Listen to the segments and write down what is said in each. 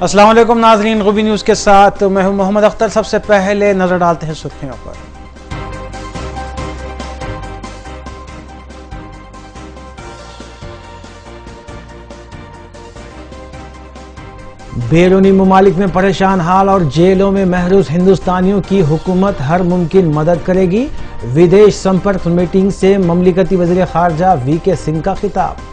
السلام علیکم ناظرین، غوبی نیوز کے ساتھ میں ہوں محمد اختر۔ سب سے پہلے نظر ڈالتے ہیں سرخیوں پر۔ بیرونی ممالک میں پریشان حال اور جیلوں میں محروس ہندوستانیوں کی حکومت ہر ممکن مدد کرے گی۔ ودیش سمپرک میٹنگ سے مملکتی وزیر خارجہ وی کے سنگھ کا خطاب۔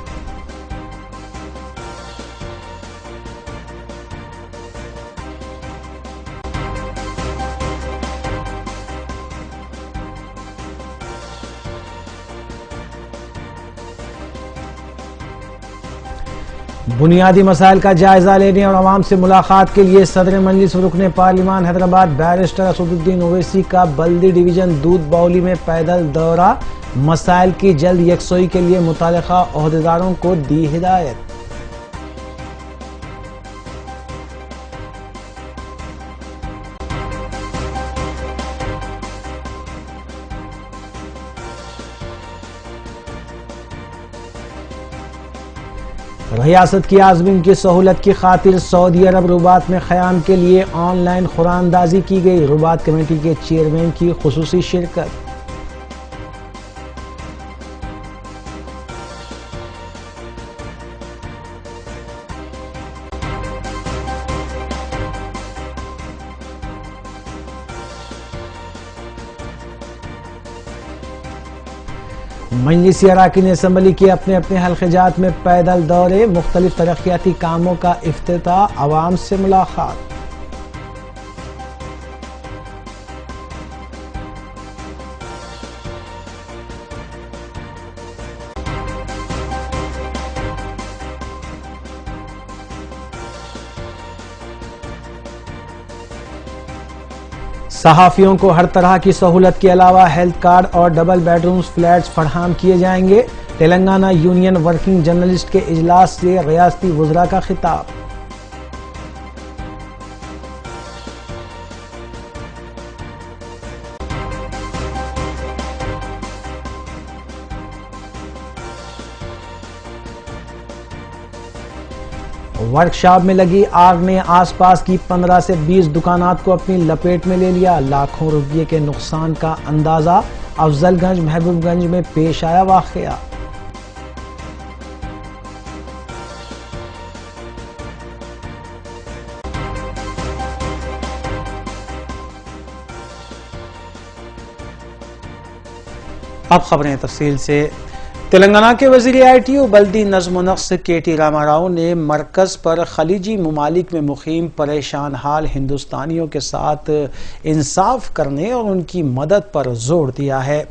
بنیادی مسائل کا جائزہ لینے اور عوام سے ملاقات کے لیے صدر مجلس رکن پارلیمان حیدرآباد بیرسٹر اسدالدین اویسی کا بلدی ڈویژن دودھ باولی میں پیدل دورہ۔ مسائل کی جلد یکسوئی کے لیے متعلقہ عہدیداروں کو دی ہدایت۔ ریاست کی عازمین کی سہولت کی خاطر سعودی عرب رباط میں قیام کے لیے آن لائن قراردادی کی گئی۔ رباط کمیٹی کے چیئرمین کی خصوصی شرکت۔ مجلسی اراکین اسمبلی کے اپنے اپنے حلقہ جات میں پیدل دورے، مختلف ترقیاتی کاموں کا افتتاح، عوام سے ملاقات۔ صحافیوں کو ہر طرح کی سہولت کے علاوہ ہیلتھ کارڈ اور ڈبل بیڈ روم فلیٹس فراہم کیے جائیں گے۔ تلنگانہ یونین ورکنگ جرنلسٹ کے اجلاس سے ریاستی وزراء کا خطاب۔ ورکشاپ میں لگی آگ نے آس پاس کی 15 سے 20 دکانات کو اپنی لپیٹ میں لے لیا۔ لاکھوں روپے کے نقصان کا اندازہ۔ افضل گنج محبوب گنج میں پیش آیا واقعہ۔ اب خبریں تفصیل سے۔ تلنگانہ کے وزیر آئی ٹی او بلدی نظم و نسق کے ٹی راما راؤ نے مرکز پر خلیجی ممالک میں مقیم پریشان حال ہندوستانیوں کے ساتھ انصاف کرنے اور ان کی مدد پر زور دیا ہے۔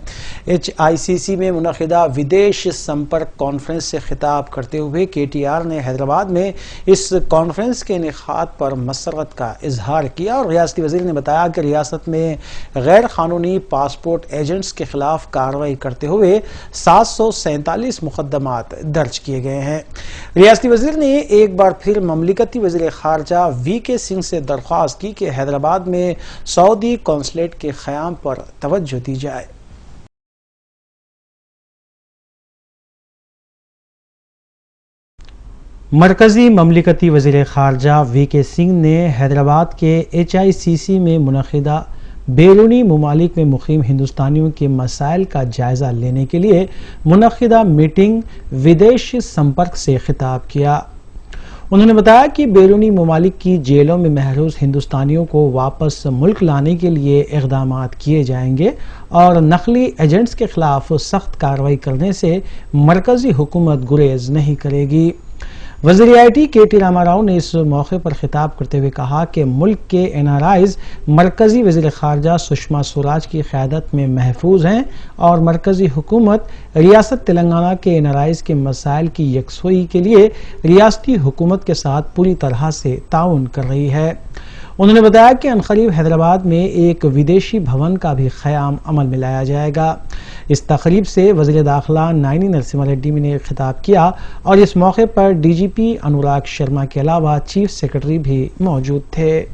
HICC میں منعقدہ ودیش سمپرک کانفرنس سے خطاب کرتے ہوئے کے ٹی آر نے حیدرآباد میں اس کانفرنس کے انعقاد پر مسرت کا اظہار کیا اور ریاستی وزیر نے بتایا کہ ریاست میں غیر قانونی پاسپورٹ ایجنٹس کے خلاف کارروائی کرتے ہوئے 747 مقدمات درج کیے گئے ہیں۔ ریاستی وزیر نے ایک بار پھر مملکتی وزیر خارجہ وی کے سنگھ سے درخواست کی کہ حیدرآباد میں سعودی قونصلیٹ کے قیام پر توجہ دی جائے۔ مرکزی مملکتی وزیر خارجہ وی کے سنگھ نے حیدرآباد کے HICC میں منعقدہ بیرونی ممالک میں مقیم ہندوستانیوں کے مسائل کا جائزہ لینے کے لیے منعقدہ میٹنگ ودیش سمپرک سے خطاب کیا۔ انہوں نے بتایا کہ بیرونی ممالک کی جیلوں میں محروس ہندوستانیوں کو واپس ملک لانے کے لیے اقدامات کیے جائیں گے اور نقلی ایجنٹس کے خلاف سخت کارروائی کرنے سے مرکزی حکومت گریز نہیں کرے گی۔ وزیر آئی ٹی کے ٹی راما راؤ نے اس موقع پر خطاب کرتے ہوئے کہا کہ ملک کے NRIs مرکزی وزیر خارجہ سشما سوراج کی قیادت میں محفوظ ہیں اور مرکزی حکومت ریاست تلنگانہ کے NRIs کے مسائل کی یکسوئی کے لیے ریاستی حکومت کے ساتھ پوری طرح سے تعاون کر رہی ہے۔ انہوں نے بتایا کہ عنقریب حیدرآباد میں ایک ودیشی بھون کا بھی قیام عمل میں لایا جائے گا۔ اس تقریب سے وزیر داخلہ نائنی نرسمہا ریڈی نے خطاب کیا اور اس موقع پر DGP انوراگ شرما کے علاوہ چیف سیکرٹری بھی موجود تھے۔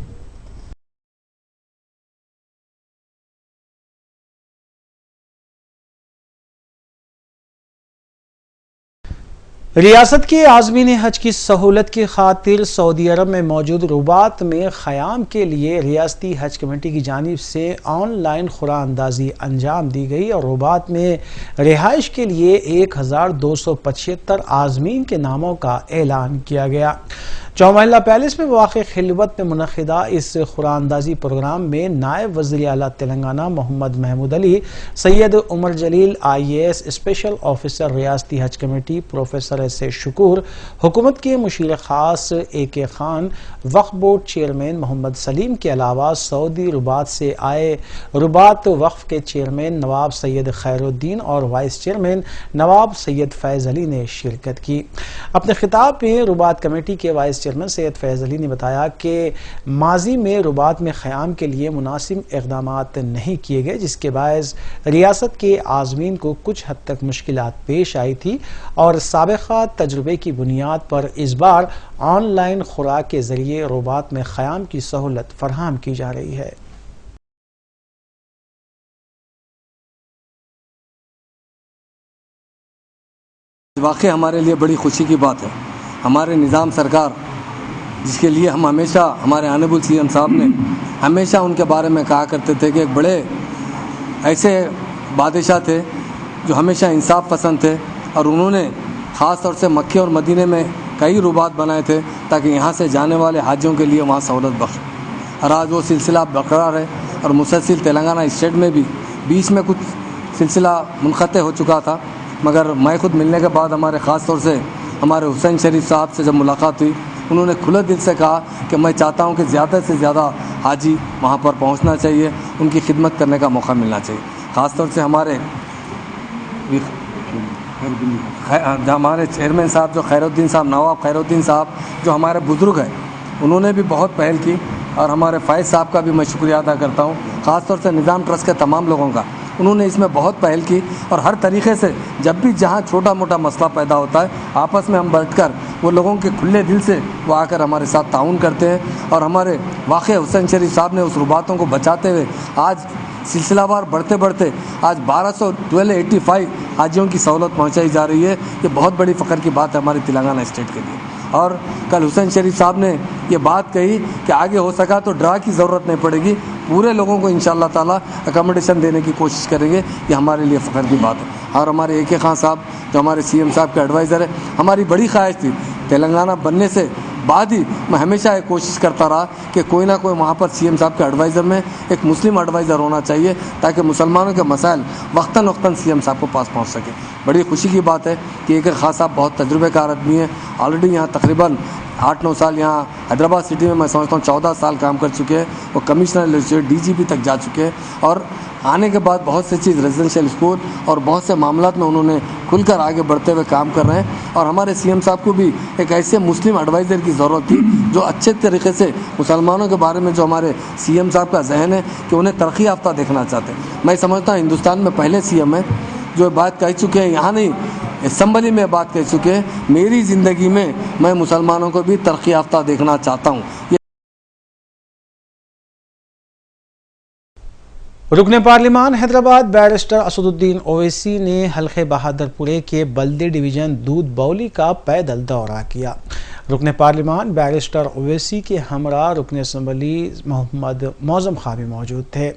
ریاست کے عازمین حج کی سہولت کی خاطر سعودی عرب میں موجود رباط میں قیام کے لیے ریاستی حج کمیٹی کی جانب سے آن لائن خورا اندازی انجام دی گئی اور رباط میں رہائش کے لیے 1275 عازمین کے ناموں کا اعلان کیا گیا۔ چومحلہ پیلس میں واقع خلوت میں منعقدہ اس خورا اندازی پروگرام میں نائب وزیر اعلیٰ تلنگانہ محمد محمود علی، سید عمر جلیل IAS اسپیشل آفیسر ریاستی حج کمیٹی پروفیسر سے شکور، حکومت کے مشیر خاص AK خان، وقف بورڈ چیئرمین محمد سلیم کے علاوہ سعودی رباط سے آئے رباط وقف کے چیئرمین نواب سید خیر الدین اور وائس چیئرمین نواب سید فیض علی نے شرکت کی۔ اپنے خطاب میں رباط کمیٹی کے وائس چیئرمین سید فیض علی نے بتایا کہ ماضی میں رباط میں قیام کے لیے مناسب اقدامات نہیں کیے گئے، جس کے باعث ریاست کے عازمین کو کچھ حد تک مشکلات پیش آئی تھی اور سابقہ تجربے کی بنیاد پر اس بار آن لائن خوراک کے ذریعے رباط میں قیام کی سہولت فراہم کی جا رہی ہے۔ واقعی ہمارے لیے بڑی خوشی کی بات ہے۔ ہمارے نظام سرکار جس کے لیے ہم ہمیشہ ہمارے آنریبل CM صاحب نے ہمیشہ ان کے بارے میں کہا کرتے تھے کہ ایک بڑے ایسے بادشاہ تھے جو ہمیشہ انصاف پسند تھے، اور انہوں نے خاص طور سے مکے اور مدینے میں کئی رباط بنائے تھے تاکہ یہاں سے جانے والے حاجیوں کے لیے وہاں سہولت بخش، اور آج وہ سلسلہ برقرار ہے اور مسلسل تلنگانہ اسٹیٹ میں بھی بیچ میں کچھ سلسلہ منقطع ہو چکا تھا، مگر میں خود ملنے کے بعد ہمارے خاص طور سے ہمارے حسین شریف صاحب سے جب ملاقات ہوئی، انہوں نے کھلے دل سے کہا کہ میں چاہتا ہوں کہ زیادہ سے زیادہ حاجی وہاں پر پہنچنا چاہیے، ان کی خدمت کرنے کا موقع ملنا چاہیے۔ خاص طور سے ہمارے چیئرمین صاحب جو خیر الدین صاحب، نواب خیر الدین صاحب جو ہمارے بزرگ ہیں، انہوں نے بھی بہت پہل کی، اور ہمارے فائز صاحب کا بھی میں شکریہ ادا کرتا ہوں، خاص طور سے نظام ٹرسٹ کے تمام لوگوں کا، انہوں نے اس میں بہت پہل کی، اور ہر طریقے سے جب بھی جہاں چھوٹا موٹا مسئلہ پیدا ہوتا ہے آپس میں ہم بیٹھ کر وہ لوگوں کے کھلے دل سے وہ آ کر ہمارے ساتھ تعاون کرتے ہیں، اور ہمارے واقع حسین شریف صاحب نے اس رباطوں کو بچاتے ہوئے آج سلسلہ وار بڑھتے بڑھتے آج 1285 حاجیوں کی سہولت پہنچائی جا رہی ہے۔ یہ بہت بڑی فخر کی بات ہے ہماری تلنگانہ اسٹیٹ کے لیے۔ اور کل حسین شریف صاحب نے یہ بات کہی کہ آگے ہو سکا تو ڈرا کی ضرورت نہیں پڑے گی، پورے لوگوں کو انشاءاللہ تعالیٰ اکاموڈیشن دینے کی کوشش کریں گے، یہ ہمارے لیے فخر کی بات ہے۔ اور ہمارے AK خان صاحب جو ہمارے CM صاحب کے ایڈوائزر ہے، ہماری بڑی خواہش تھی تلنگانہ بننے سے بعد ہی میں ہمیشہ ایک کوشش کرتا رہا کہ کوئی نہ کوئی وہاں پر CM صاحب کے ایڈوائزر میں ایک مسلم ایڈوائزر ہونا چاہیے تاکہ مسلمانوں کے مسائل وقتاً CM صاحب کو پاس پہنچ سکے۔ بڑی خوشی کی بات ہے کہ AK خان صاحب بہت تجربے کار آدمی ہیں، آلریڈی یہاں تقریباً 8-9 سال یہاں حیدرآباد سٹی میں سمجھتا ہوں 14 سال کام کر چکے ہیں، وہ کمشنر لیجسلیٹر DGP تک جا چکے ہیں، اور آنے کے بعد بہت سی چیز ریزیڈنشیل اسکول اور بہت سے معاملات میں انہوں نے کھل کر آگے بڑھتے ہوئے کام کر رہے ہیں، اور ہمارے CM صاحب کو بھی ایک ایسے مسلم ایڈوائزر کی ضرورت تھی جو اچھے طریقے سے مسلمانوں کے بارے میں جو ہمارے CM صاحب کا ذہن ہے کہ انہیں ترقی یافتہ دیکھنا چاہتے ہیں۔ میں سمجھتا ہوں ہندوستان میں پہلے CM ہیں جو بات کہہ چکے ہیں، یہاں نہیں اسمبلی میں بات کہہ چکے ہیں، میری زندگی میں مسلمانوں کو بھی ترقی یافتہ دیکھنا چاہتا ہوں۔ رکن پارلیمان حیدرآباد بیرسٹر اسد الدین اویسی نے حلقہ بہادر پورے کے بلدی ڈویژن دودھ بولی کا پیدل دورہ کیا۔ رکن پارلیمان بیرسٹر اویسی کے ہمراہ رکن اسمبلی محمد معظم خان بھی موجود تھے۔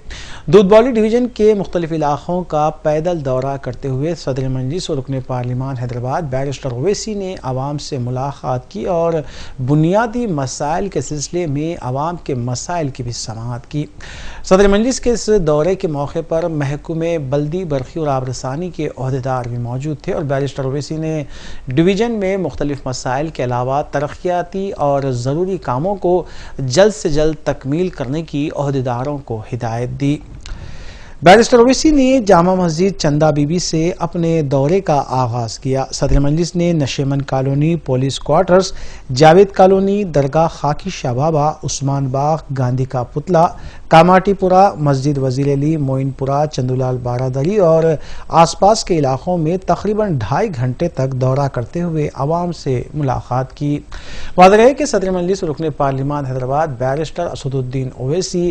دودھ بولی ڈویژن کے مختلف علاقوں کا پیدل دورہ کرتے ہوئے صدر مجلس اور رکن پارلیمان حیدرآباد بیرسٹر اویسی نے عوام سے ملاقات کی اور بنیادی مسائل کے سلسلے میں عوام کے مسائل کی بھی سماعت کی۔ صدر مجلس کے اس دورے کے موقع پر محکمہ بلدی برقی اور آب رسانی کے عہدیدار بھی موجود تھے، اور بیرسٹر اویسی نے ڈویژن میں مختلف مسائل کے علاوہ ترقیاتی اور ضروری کاموں کو جلد سے جلد تکمیل کرنے کی عہدیداروں کو ہدایت دی۔ بیرسٹر اویسی نے جامع مسجد چندہ بی بی سے اپنے دورے کا آغاز کیا۔ صدر مجلس نے Nasheman colony police quarters, Javed colony, درگاہ خاکی شاہ بابا، عثمان باغ، گاندھی کا پتلا، کاماٹی پورہ، مسجد وزیر علی، موئن پورہ، چندولال بارادری اور آس پاس کے علاقوں میں تقریباً 2.5 گھنٹے تک دورہ کرتے ہوئے عوام سے ملاقات کی۔ واضح ہے کہ صدر مجلس رکن پارلیمان حیدرآباد بیرسٹر اسد الدین اویسی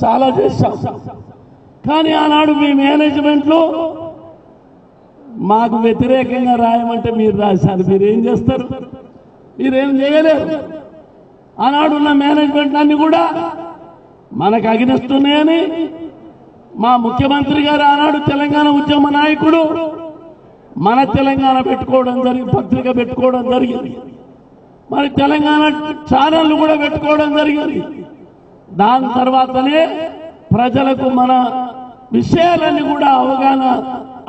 చాలా చేశాం, కానీ ఆనాడు మీ మేనేజ్మెంట్లో మాకు వ్యతిరేకంగా రాయమంటే మీరు రాశారు. మీరేం చేస్తారు? మీరేం చేయలేరు. ఆనాడున్న మేనేజ్మెంట్ అన్ని కూడా మనకు అగినిస్తున్నాయని మా ముఖ్యమంత్రి గారు ఆనాడు తెలంగాణ ఉద్యమ నాయకుడు మన తెలంగాణ పెట్టుకోవడం జరిగింది, పత్రిక పెట్టుకోవడం జరిగింది, మరి తెలంగాణ ఛానళ్లు కూడా పెట్టుకోవడం జరిగింది. దాని తర్వాతనే ప్రజలకు మన విషయాలన్నీ కూడా అవగాహన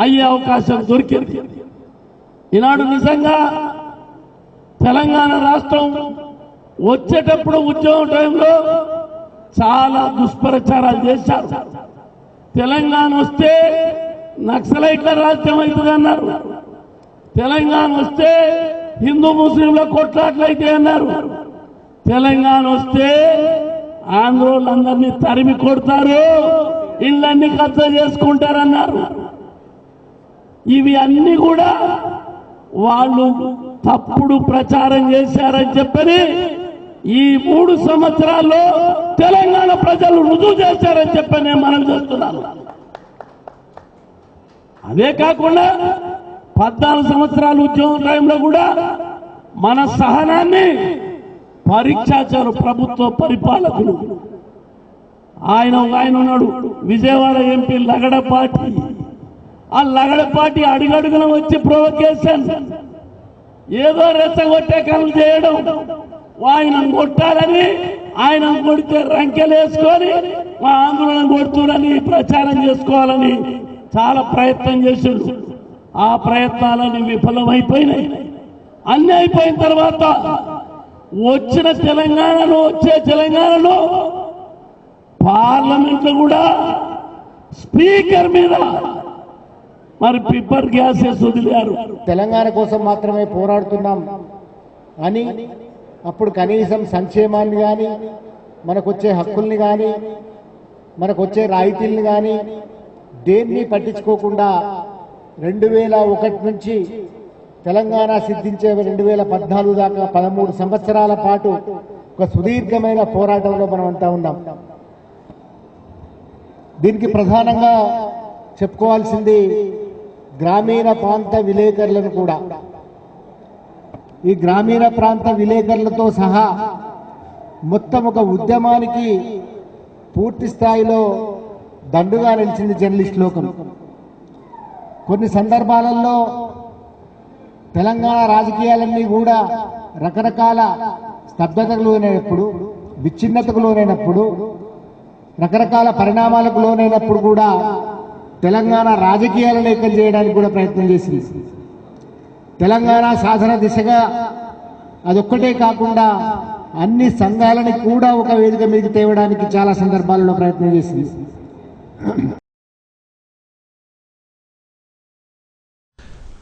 అయ్యే అవకాశం దొరికింది. ఈనాడు నిజంగా తెలంగాణ రాష్ట్రం వచ్చేటప్పుడు ఉద్యమం టైంలో చాలా దుష్ప్రచారాలు చేశారు. తెలంగాణ వస్తే నక్సలైట్ల రాజ్యం అవుతుంది అన్నారు, తెలంగాణ వస్తే హిందూ ముస్లింల కొట్లాట్లు అయితే అన్నారు, తెలంగాణ వస్తే ఆంధ్రోళ్ళందరినీ తరిమి కొడతారు, ఇళ్ళన్నీ కబ్జా చేసుకుంటారన్నారు. ఇవి అన్ని కూడా వాళ్ళు తప్పుడు ప్రచారం చేశారని చెప్పని ఈ 3 సంవత్సరాల్లో తెలంగాణ ప్రజలు రుజువు చేశారని చెప్పని మనం చేస్తున్నాను. అదే కాకుండా 14 సంవత్సరాల ఉద్యమం టైంలో కూడా మన సహనాన్ని పరీక్షాచారు ప్రభుత్వ పరిపాలకులు. ఆయన ఉన్నాడు విజయవాడ ఎంపీ లగడపాటి. ఆ లగడపాటి అడుగడుగున వచ్చి ప్రొవోకేషన్, ఏదో రెచ్చగొట్టే కనులు చేయడం, ఆయన కొట్టాలని, ఆయన కొడితే రంకెలేసుకొని మా ఆందోళన కొడుతుడని ప్రచారం చేసుకోవాలని చాలా ప్రయత్నం చేశాడు. ఆ ప్రయత్నాలన్నీ విఫలమైపోయినాయి. అన్ని అయిపోయిన తర్వాత వచ్చే తెలంగాణలో పార్లమెంట్ లో కూడా స్పీకర్ మీద మరి పిప్పర్ గ్యాసెస్ వదిలారు. తెలంగాణ కోసం మాత్రమే పోరాడుతున్నాం అని అప్పుడు కనీసం సంక్షేమాన్ని కానీ, మనకొచ్చే హక్కుల్ని కానీ, మనకొచ్చే రాయితీల్ని కానీ దేన్ని పట్టించుకోకుండా 2001 నుంచి తెలంగాణ సిద్ధించే 2014 దాకా 13 సంవత్సరాల పాటు ఒక సుదీర్ఘమైన పోరాటంలో మనం అంతా ఉన్నాం. దీనికి ప్రధానంగా చెప్పుకోవాల్సింది గ్రామీణ ప్రాంత విలేకరులను కూడా. ఈ గ్రామీణ ప్రాంత విలేకరులతో సహా మొత్తం ఒక ఉద్యమానికి పూర్తి స్థాయిలో దండుగా నిలిచింది జర్నలిస్ట్ లోకం. కొన్ని సందర్భాలలో తెలంగాణ రాజకీయాలన్నీ కూడా రకరకాల స్తబ్దతకు లోనైనప్పుడు, విచ్ఛిన్నతకు లోనైనప్పుడు, రకరకాల పరిణామాలకు లోనైనప్పుడు కూడా తెలంగాణ రాజకీయాల లేఖలు చేయడానికి కూడా ప్రయత్నం చేసింది. తెలంగాణ సాధన దిశగా అదొక్కటే కాకుండా అన్ని సంఘాలని కూడా ఒక వేదిక మీదకి తేవడానికి చాలా సందర్భాలలో ప్రయత్నం చేసింది.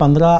15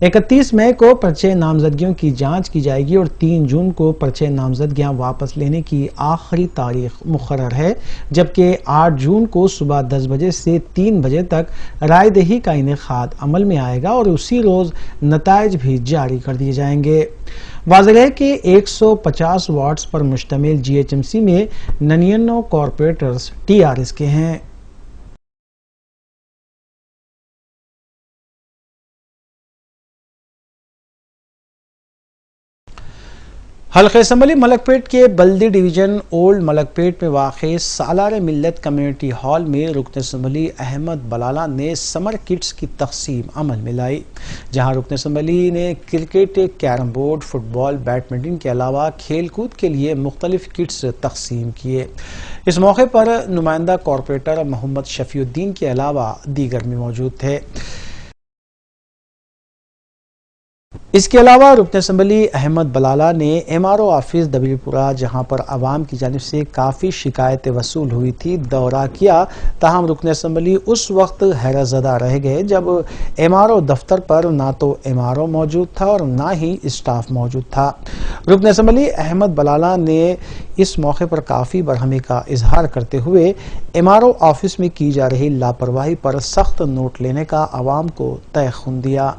31 مئی کو پرچے نامزدگیوں کی جانچ کی جائے گی اور 3 جون کو پرچے نامزدگیاں واپس لینے کی آخری تاریخ مقرر ہے، جبکہ 8 جون کو صبح 10 بجے سے 3 بجے تک رائے دہی کا انعقاد عمل میں آئے گا اور اسی روز نتائج بھی جاری کر دیے جائیں گے۔ واضح ہے کہ 150 وارڈز پر مشتمل جی ایچ ایم سی میں 99 کارپوریٹرز ٹی آر ایس کے ہیں۔ حلقہ اسمبلی ملک پیٹ کے بلدی ڈویژن اولڈ ملک پیٹ میں واقع سالار ملت کمیونٹی ہال میں رکن اسمبلی احمد بلالہ نے سمر کٹس کی تقسیم عمل میں لائی، جہاں رکن اسمبلی نے کرکٹ، کیرم بورڈ، فٹ بال، بیڈمنٹن کے علاوہ کھیل کود کے لیے مختلف کٹس تقسیم کیے۔ اس موقع پر نمائندہ کارپوریٹر محمد شفیع الدین کے علاوہ دیگر بھی موجود تھے۔ اس کے علاوہ رکن اسمبلی احمد بلالہ نے ایم آر او آفس دبلی پورہ، جہاں پر عوام کی جانب سے کافی شکایتیں وصول ہوئی تھی، دورہ کیا، تاہم رکن اسمبلی اس وقت حیرت زدہ رہ گئے جب ایم آر او دفتر پر نہ تو ایم آر او موجود تھا اور نہ ہی اسٹاف موجود تھا۔ رکن اسمبلی احمد بلالہ نے اس موقع پر کافی برہمی کا اظہار کرتے ہوئے ایم آر او آفس میں کی جا رہی لاپرواہی پر سخت نوٹ لینے کا عوام کو تیقن دیا۔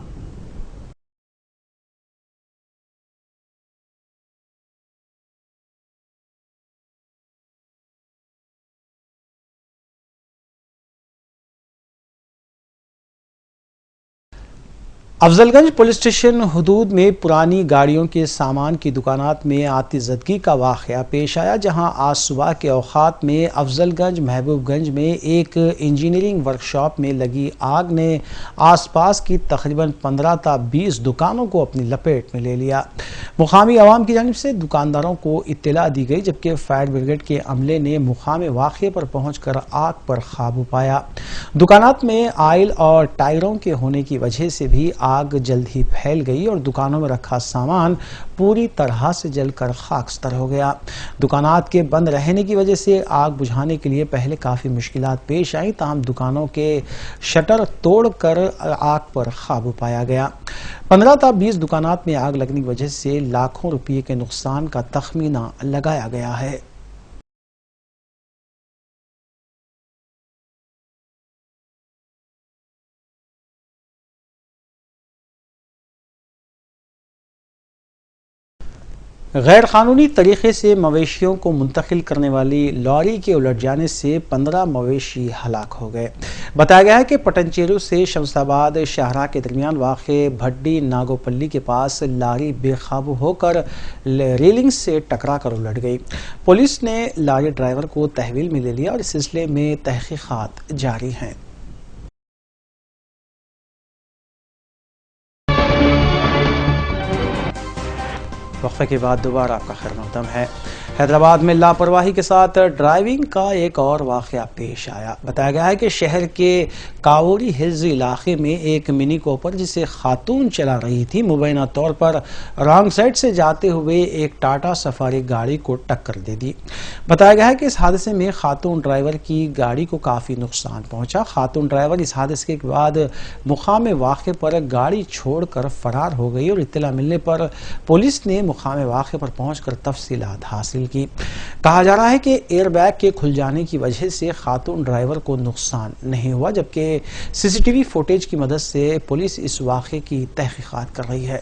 افضل گنج پولیس اسٹیشن حدود میں پرانی گاڑیوں کے سامان کی دکانات میں آتش زدگی کا واقعہ پیش آیا، جہاں آج صبح کے اوقات میں افضل گنج محبوب گنج میں ایک انجینئرنگ ورکشاپ میں لگی آگ نے آس پاس کی تقریباً 15 تا 20 دکانوں کو اپنی لپیٹ میں لے لیا۔ مقامی عوام کی جانب سے دکانداروں کو اطلاع دی گئی، جبکہ فائر بریگیڈ کے عملے نے مقام واقعے پر پہنچ کر آگ پر قابو پایا۔ دکانات میں آئل اور ٹائروں کے ہونے کی وجہ سے بھی آگ جلد ہی پھیل گئی اور دکانوں میں رکھا سامان پوری طرح سے جل کر خاکستر ہو گیا۔ دکانات کے بند رہنے کی وجہ سے آگ بجھانے کے لیے پہلے کافی مشکلات پیش آئیں، تاہم دکانوں کے شٹر توڑ کر آگ پر قابو پایا گیا۔ 15 تا 20 دکانات میں آگ لگنے کی وجہ سے لاکھوں روپے کے نقصان کا تخمینہ لگایا گیا ہے۔ غیر قانونی طریقے سے مویشیوں کو منتقل کرنے والی لاری کے الٹ جانے سے 15 مویشی ہلاک ہو گئے۔ بتایا گیا ہے کہ پٹنچیرو سے شمس آباد شاہراہ کے درمیان واقع بھٹی ناگوپلی کے پاس لاری بے قابو ہو کر ریلنگ سے ٹکرا کر الٹ گئی۔ پولیس نے لاری ڈرائیور کو تحویل میں لے لیا اور اس سلسلے میں تحقیقات جاری ہیں۔ وقفے کے بعد دوبارہ آپ کا خیر مقدم ہے۔ حیدرآباد میں لاپرواہی کے ساتھ ڈرائیونگ کا ایک اور واقعہ پیش آیا۔ بتایا گیا ہے کہ شہر کے کاوری ہلز علاقے میں ایک منی کوپر جسے خاتون چلا رہی تھی، مبینہ طور پر رانگ سائڈ سے جاتے ہوئے ایک ٹاٹا سفاری گاڑی کو ٹکر دے دی۔ بتایا گیا ہے کہ اس حادثے میں خاتون ڈرائیور کی گاڑی کو کافی نقصان پہنچا۔ خاتون ڈرائیور اس حادثے کے بعد مقام واقعے پر گاڑی چھوڑ کر فرار ہو گئی اور اطلاع ملنے پر پولیس نے مقام واقعے پر پہنچ کر تفصیلات حاصل کی۔ کہا جا رہا ہے کہ ایئر بیگ کے کھل جانے کی وجہ سے خاتون ڈرائیور کو نقصان نہیں ہوا، جبکہ سی سی ٹی وی فوٹیج کی مدد سے پولیس اس واقعے کی تحقیقات کر رہی ہے۔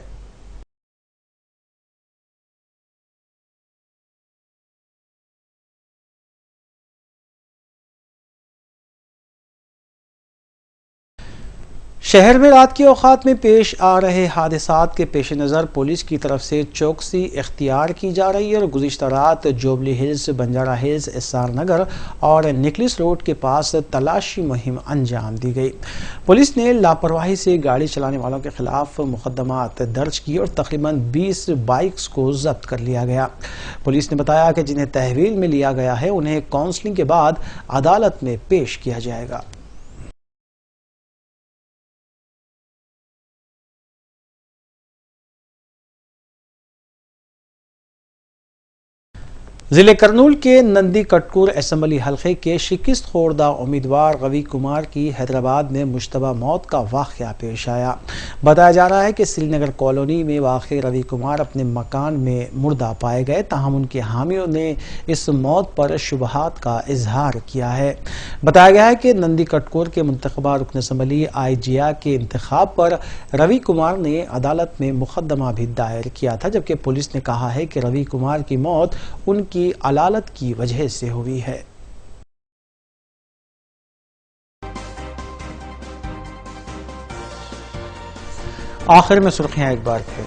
شہر میں رات کے اوقات میں پیش آ رہے حادثات کے پیش نظر پولیس کی طرف سے چوکسی اختیار کی جا رہی ہے اور گزشتہ رات jubilee Hills, Banjara Hills, S R Nagar اور نیکلس روڈ کے پاس تلاشی مہم انجام دی گئی۔ پولیس نے لاپرواہی سے گاڑی چلانے والوں کے خلاف مقدمات درج کیے اور تقریباً 20 بائکس کو ضبط کر لیا گیا۔ پولیس نے بتایا کہ جنہیں تحویل میں لیا گیا ہے انہیں کاؤنسلنگ کے بعد عدالت میں پیش کیا جائے گا۔ ضلع کرنول کے نندی کٹکور اسمبلی حلقے کے شکست خوردہ امیدوار روی کمار کی حیدرآباد میں مشتبہ موت کا واقعہ پیش آیا۔ بتایا جا رہا ہے کہ سری نگر کالونی میں واقع روی کمار اپنے مکان میں مردہ پائے گئے، تاہم ان کے حامیوں نے اس موت پر شبہات کا اظہار کیا ہے۔ بتایا گیا ہے کہ نندی کٹکور کے منتخبہ رکن اسمبلی آئی جیا کے انتخاب پر روی کمار نے عدالت میں مقدمہ بھی دائر کیا تھا، جبکہ پولیس نے کہا ہے کہ روی کمار کی موت ان کی علالت کی وجہ سے ہوئی ہے۔ آخر میں سرخیاں ایک بار پھر۔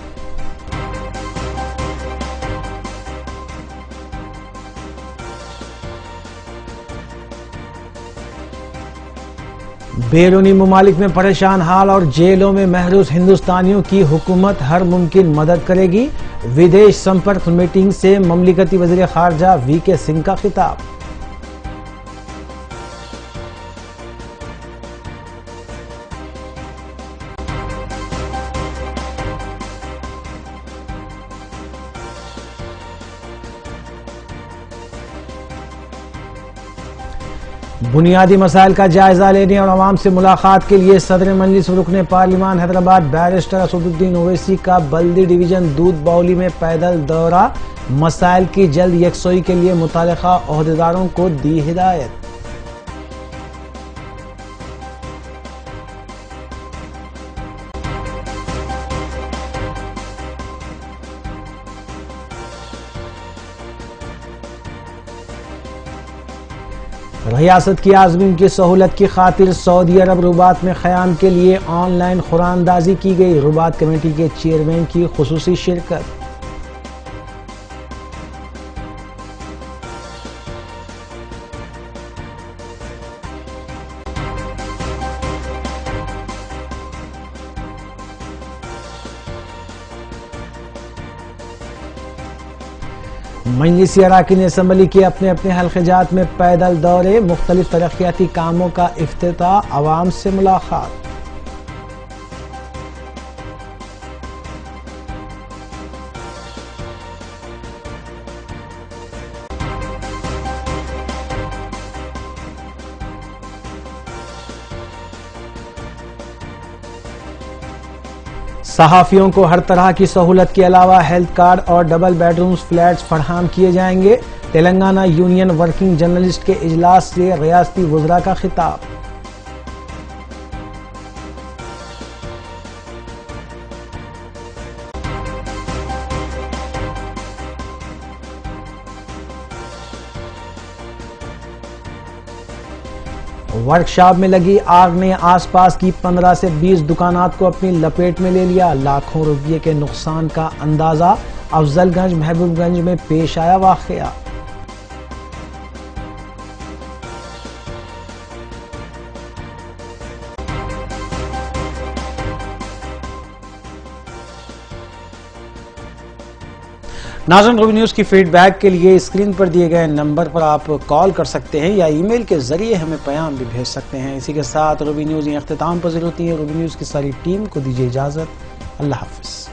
بیرونی ممالک میں پریشان حال اور جیلوں میں محروس ہندوستانیوں کی حکومت ہر ممکن مدد کرے گی، ودیش سمپرک میٹنگ سے مملکتی وزیر خارجہ وی کے سنگھ کا خطاب۔ بنیادی مسائل کا جائزہ لینے اور عوام سے ملاقات کے لیے صدر مجلس رکن پارلیمان حیدرآباد بیرسٹر اسد الدین اویسی کا بلدی ڈویژن دودھ باولی میں پیدل دورہ، مسائل کی جلد یکسوئی کے لیے متعلقہ عہدیداروں کو دی ہدایت۔ ریاست کی عازمین کی سہولت کی خاطر سعودی عرب رباط میں قیام کے لیے آن لائن قراردادی کی گئی، رباط کمیٹی کے چیئرمین کی خصوصی شرکت۔ مجلسی اراکین اسمبلی کے اپنے اپنے حلقہ جات میں پیدل دورے، مختلف ترقیاتی کاموں کا افتتاح، عوام سے ملاقات۔ صحافیوں کو ہر طرح کی سہولت کے علاوہ ہیلتھ کارڈ اور ڈبل بیڈ رومز فلیٹس فراہم کیے جائیں گے، تلنگانہ یونین ورکنگ جرنلسٹ کے اجلاس سے ریاستی وزراء کا خطاب۔ ورکشاپ میں لگی آگ نے آس پاس کی 15 سے 20 دکانات کو اپنی لپیٹ میں لے لیا، لاکھوں روپے کے نقصان کا اندازہ۔ افضل گنج محبوب گنج میں پیش آیا واقعہ۔ ناظرین، روبی نیوز کی فیڈ بیک کے لیے اسکرین پر دیے گئے نمبر پر آپ کال کر سکتے ہیں یا ای میل کے ذریعے ہمیں پیام بھی بھیج سکتے ہیں۔ اسی کے ساتھ روبی نیوز یہ اختتام پذیر ہوتی ہے۔ روبی نیوز کی ساری ٹیم کو دیجیے اجازت۔ اللہ حافظ۔